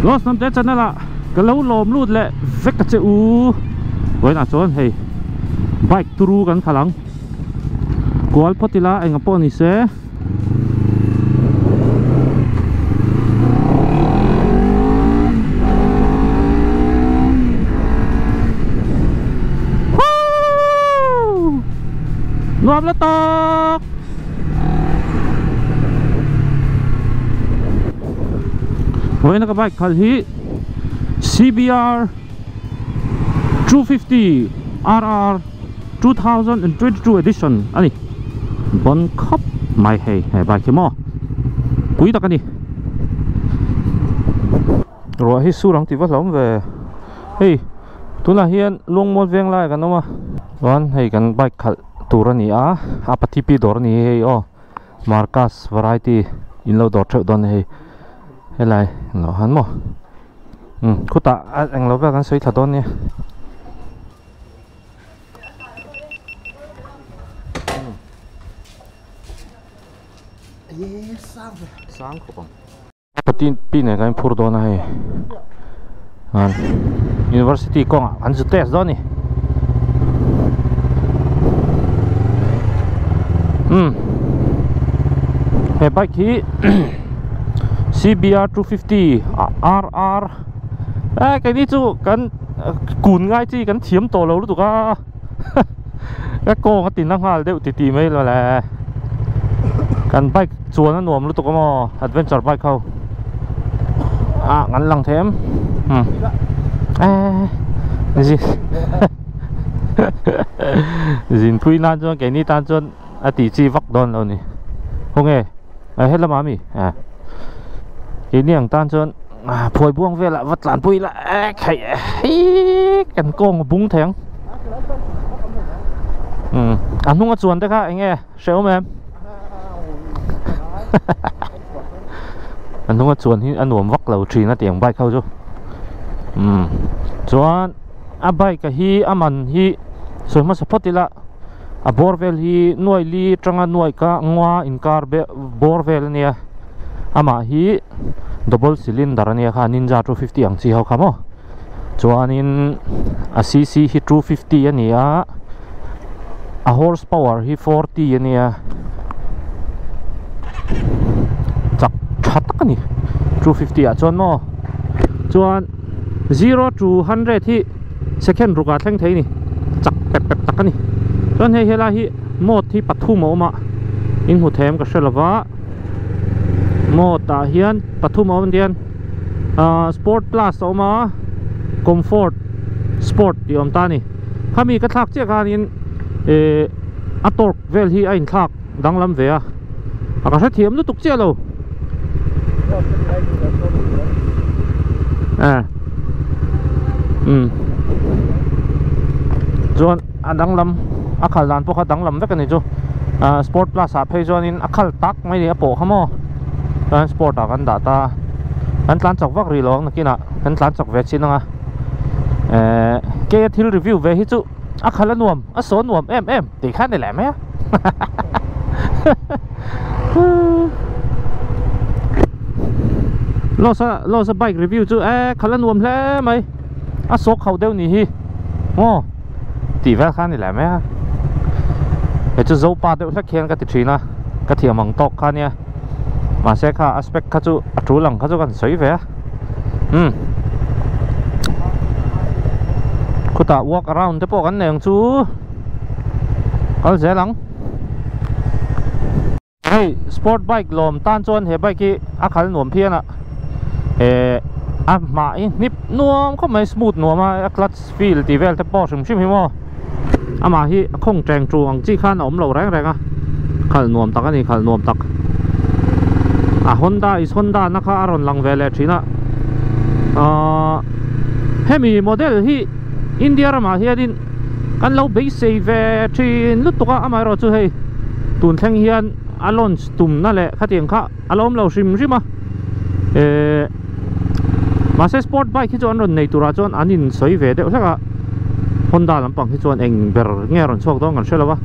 lost nam te chana la ka lo lom lut le vek ka che u với là chọn hey bike turu kan khalang kual potila anh apon ni se nuam la tok với nó cái bike khal hi CBR 250 RR 2022 edition anh bon khop mai hay bike kia mo quý tắc anh rồi hi su rong thì vất lắm về hey tu là hiện luôn một viên lại cái nó mà còn hay cái bike khal tura ni a apati pi dor ni hey o Marcus variety in lo dor chợ don hey hay lại nó hắn mo cô ta anh lo về cái sấy thật don nha sáng không apati pi này cái phur don hay university con anh sẽ test đó nè cái bike hi CBR 250 RR cái này chú cần cùn ngay chứ cần thiếm tổ lâu tụi cái cô cái tiền năng hoa đều tì mấy là cần bike chuồn nó nuông lúc tụi có adventure bike không ngắn lăng thêm gì gì thui nan cho cái này tan cho tỷ chi vắt đòn rồi nè không nghe hết là má mì cái niềng tan cho phôi buông về lại vắt làn pui lại cần con búng thèn anh không có chuồn đấy khác anh nghe sẽ không em anh không có chuồn thì anh uống vắt lẩu trì nó tiếng bay khâu chứ chuồn bay cái hi mình hi rồi mà support đi lại borvel hi nuôi li tranga nuôi ka ngoa inkar be borvel nia ama hi double cylinder ania kha Ninja 250 ang chi ho khamo chuanin a cc hi 250 ania a horsepower hi 40 ania chak that ani 250 a chuan mo chuan 0 to 100 hi second ruka thleng thei ni chak pep tak ani chuan hei hela hi mod hi pathum oma in hu them ka shelwa mod ta hian pathum om dian sport plus oma comfort sport ti om ta ni khami ka thak che kan in a torque vel hi a in thak danglam ve a ka sa thiam lu tuk che lo chuan a danglam akhal dan po kha danglam vek ani chu sport plus a phei chuan in akhal tak mai ni a po khamo transport a kan data kan tlan chok vak ri long nakina kan tlan chok ve chin anga ke thil review ve hi chu akhal nuam a son nuam em ti khan ni le me lo sa bike review chu khala nuam hle mai a sok khau deu ni hi ngo ti ve khan ni le me he chu zo pa deu thak khian ka ti thina ka thiam ang tok khan ya mà xe kha aspect kha chu atru lang kha chu kan soi ve ku ta walk around te po kan neng chu kal je lang hey sport bike lom tan chon he bike ki akhal nuam phian a ma in nip nuam kho mai smooth nuam a clutch feel ti vel te po sim sim hi mo ama hi khong treng tru ang chi khan om lo reng reng a khal nuam tak ani khal nuam tak Honda is Honda naka aron lang vele china hemi model hi India rama hi din kan lo base save chin lutuka amaro chu hei tun thleng hian alon tum na le khatiang kha alom lo sim rima ma se sport bike hi chu an ron nei tura chon anin soi ve de thaka Honda lampang hi chuan eng ber nge ron chok dong kan shelawa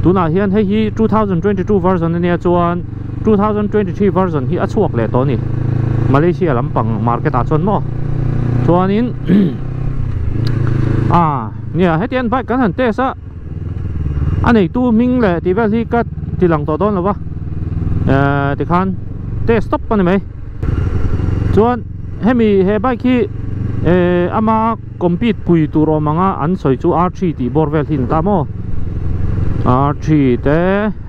tuna hian hei hi 2022 version ania chuan 2023 version hi a chuak le to ni Malaysia lampang market chon mo chuanin nia hetian bike kan han te sa anei tu ming le ti vel hi ka ti lang to don lo wa ti khan te stop pa ni mai chuan hemi he bike hi ama compete pui tu ro manga an soi chu R3 ti bor vel hin ta mo R3 te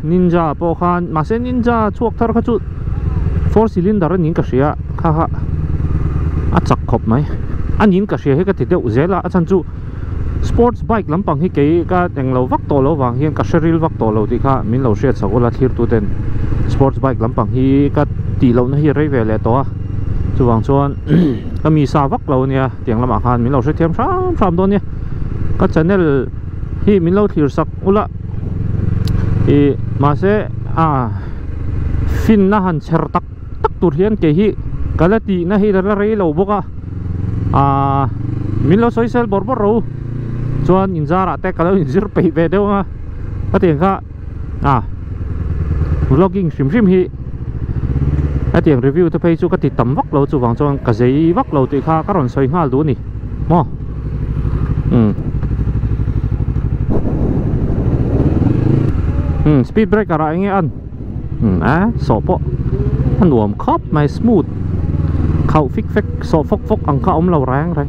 Ninja po khan ma se Ninja chuak thar kha chu 4 cylinder an in ka ria kha kha a chak khop mai an in ka ria he ka ti deuh zela a chan chu sports bike lampang hi ke ka englo vak to lo wang hian ka sheril vak to lo ti kha min lo hriat sakula thir tu ten sports bike lampang hi ka ti lo na hi rei ve le to a chuwang chuan ka mi sa vak lo nia tiang lama khan min lo hriat thiam tham don nia ka channel hi min lo thir sak ula ma se fin na han cher tak tur hian ke hi kalati na hi ra rei lo boka min lo social bor bor ro chuan inzara te kalau inzir pe ve deu nga atiang kha vlogging sim sim hi atiang review te pei chu ka ti tam vak lo chu wang chuan ka zei vak lo ti kha ka ron soi ngal du ni mo speed brake ara nge an so po an nuam khop mai smooth khau fik fek so fok fok ang kha om lo rang rai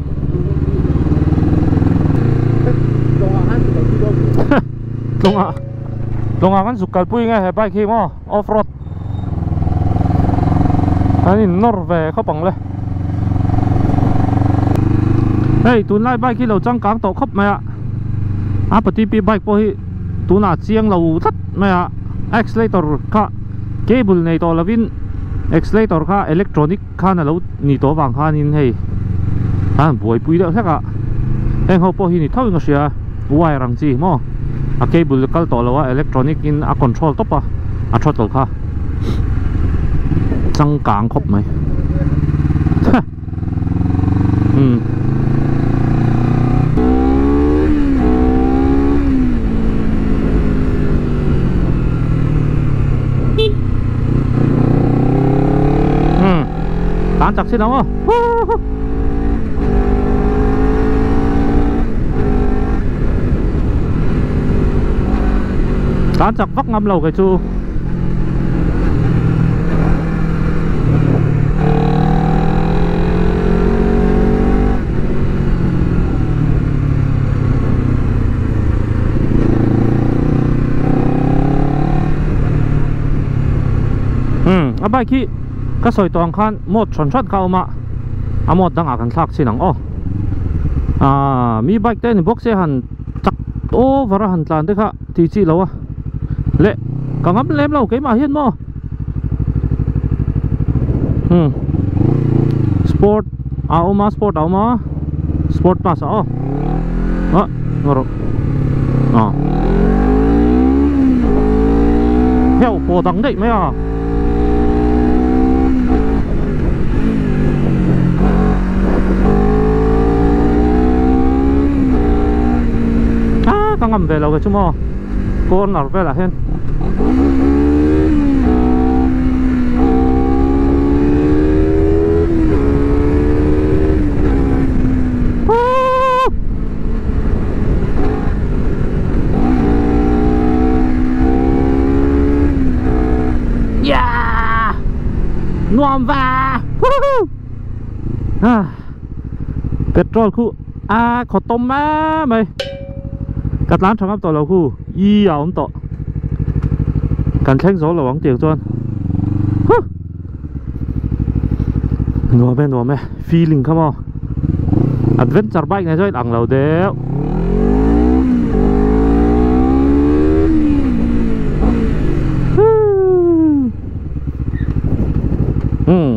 longa kan sukal pui nge he bike hi mo off road ani Norway kho pang le hey tun lai bike hi lo chang kang to khop mai a pati pi bike po hi tuna chiang lo that mai a accelerator kha cable nei to lovin accelerator kha electronic kha na lo ni to wang kha nin hei buai pui da thaka eng ho po hi ni thau nga sia wire rang chi mo a cable kal to lo electronic in a control to pa a throttle kha chang kang khop mai tán chặt xin không tán chặt vắt ngâm lầu cái chu bike khi ka soi tong khan mod chon chat ka ma amod dang akan thak chinang mi bike te ni box se han chak to vara han tlan de kha ti chi lo le ka ngam lem lo ke ma hian mo sport oma sport oma sport pass ngoro heo po dang dei mai ka ngam về lâu cái chú mò con ở về là hen nuông va petrol khu khó tôm má mày cắt lán trong ấp tàu lầu khu ống tọ cần thanh gió là bóng tiền chuan nua mẹ feeling come on adventure bike này chơi đằng lầu đéo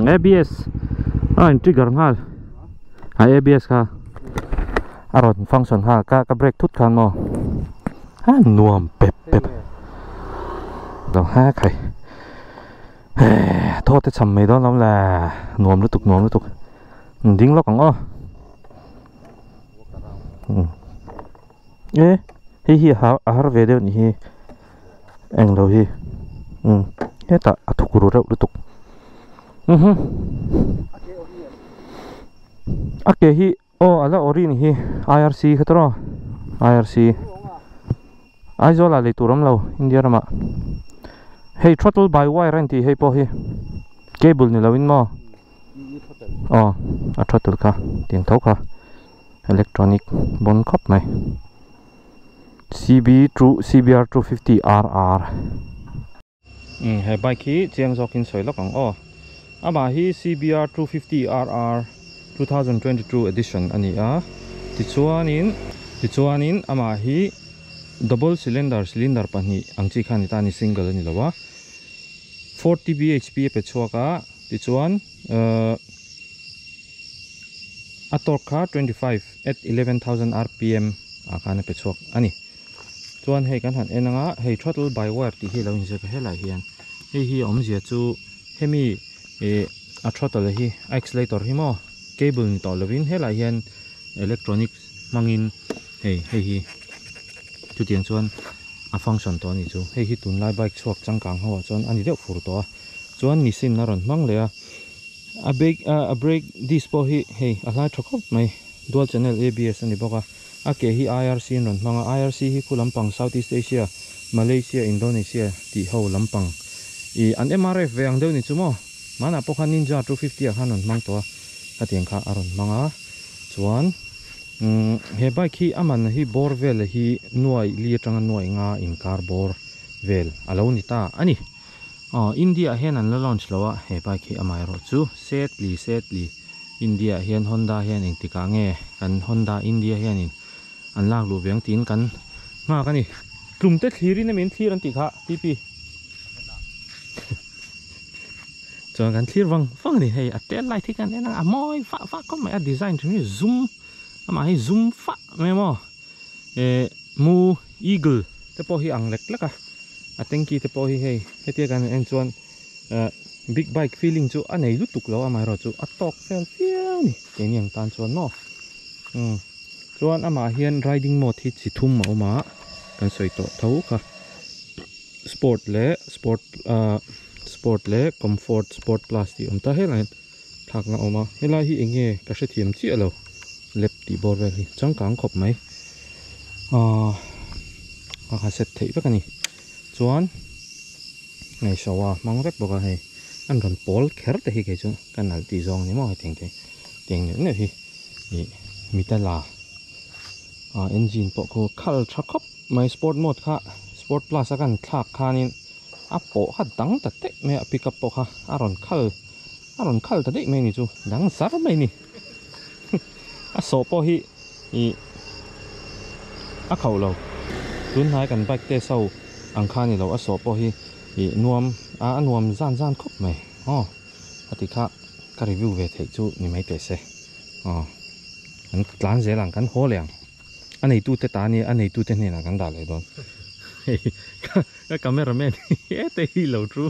ABS trigger ngal ABS kha aron function ha ka brake thut khan mo nuam pep đâu ha khai thôi te cham mai đó lắm là nuam lúc tục ding lo kang hi har ve de ni hi eng lo hi ta athukuru ra lúc tục okay hi oh ala orin hi IRC khatro IRC aizola le turam lo India rama hey throttle by wire anti hey po hi cable ni lawin mo oh a throttle ka tiang thau ka electronic bon khop mai CBR 250 RR hey bike hi chiang zokin soi lokang oh ama hi CBR 250 RR 2022 edition ani a tichuanin ama hi double cylinder pani angchi khani tani single ani lawa 40 bhp pe chuaka tichuan a torque kha 25 at 11000 rpm akana pe chuak ani chuan hei kan han enanga hei throttle by wire ti hi lo in se ka helai hian hei hi om zia chu hemi a throttle hi accelerator hi mo cable ni to lovin helai hian electronic mangin hei hi chu tiang chuan a function to ni chu hei hi tun lai bike chuak changkang hawa chuan ani deuh fur to chuan ni sin na ron mang le a brake disc po hi hei a lai thokop mai dual channel ABS ani boka a ke hi IRC ron manga IRC hi khulampang Southeast Asia Malaysia Indonesia ti ho lampang I an MRF ve ang deuh ni chu mo mana po khan Ninja 250 a khan on mang to a tiang kha aron manga chuan he bike hi aman hi bor vel hi nuai li atanga nuai nga in car bor vel alo ni ta ani India hian an la launch lawa he bike hi amai ro chu setli India hian Honda hian eng tika nge kan Honda India hian in an lak lu veng tin kan nga kani tlumte thlirin na min thlir an ti kha pp chuan kan thlir wang ni hei a tel lai thi kan enang a moi fa ko mai a design thmi zoom ama hi zoom fa memo mu eagle te po hi ang lek leka a tenki te po hi hei hetia kan en chuan big bike feeling chu anei lu tuk lo amai ro chu a tok fel fiel ni keniang tan chuan no chuan ama hian riding mode hi chi thum ma oma kan soi to thau kha sport le comfort sport plus ti ta helai thak na oma helai hi enge ka se thiam chi alo lep ti bor vel hi changkang khop mai ha set thei ba kani chuan ngai shawa mang vek boka hei an ron pol kher te hi ke chu kanal ti zong ni mo teng ne hi mitala engine po ko khal thakop mai sport mode kha sport plus akan thak khanin apo kha dang ta te me pickup po kha aron khal ta de me ni chu dang sar mai ni a so po hi a khau lo tun hai kan bike te so ang kha ni lo a so po hi nuam zan khop mai ati kha ka review ve thei chu ni mai te se an tlan ze lang kan ho leng anei tu te ta ni anei tu te ne na kan da le don ka cameraman te hi lo tru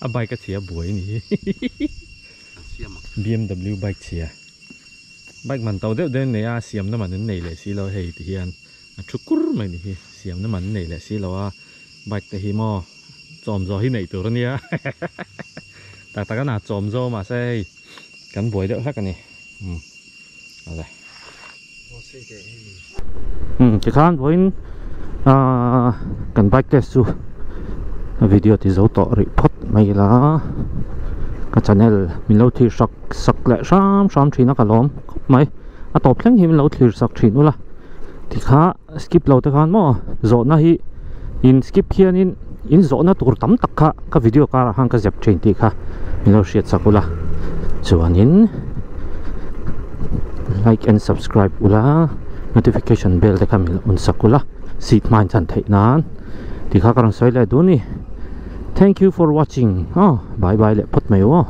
a bike ka chia buai ni BMW bike chia bike man tàu đeo đến này xiêm nó mà đến này lại xí lo hay thì hiền chúc cur mày đi xiêm nó mà đến này lại xí lo bike thì hi mo chòm gió hi này từ đó nia ta cái nào chòm gió mà say cắn buổi đỡ khác cái này rồi chỉ khán với cần bike test su video thì dấu tỏ report mày là cái channel mình lâu thì sắc lại sam chỉ nó cả lom mày à top lên thì mình lâu thì sắc chỉ nữa là thì khá skip lâu thì khán mà rõ na hi in skip kia in rõ na tur tam tak khá cái video cả hàng cái dẹp trên thì khá mình lâu share sắc ula chuan in like and subscribe ula notification bell để khá mình un sắc ula seat mind chan thấy nan thì khá karang soi lại đó ni. Thank you for watching. Bye bye le pot mayo.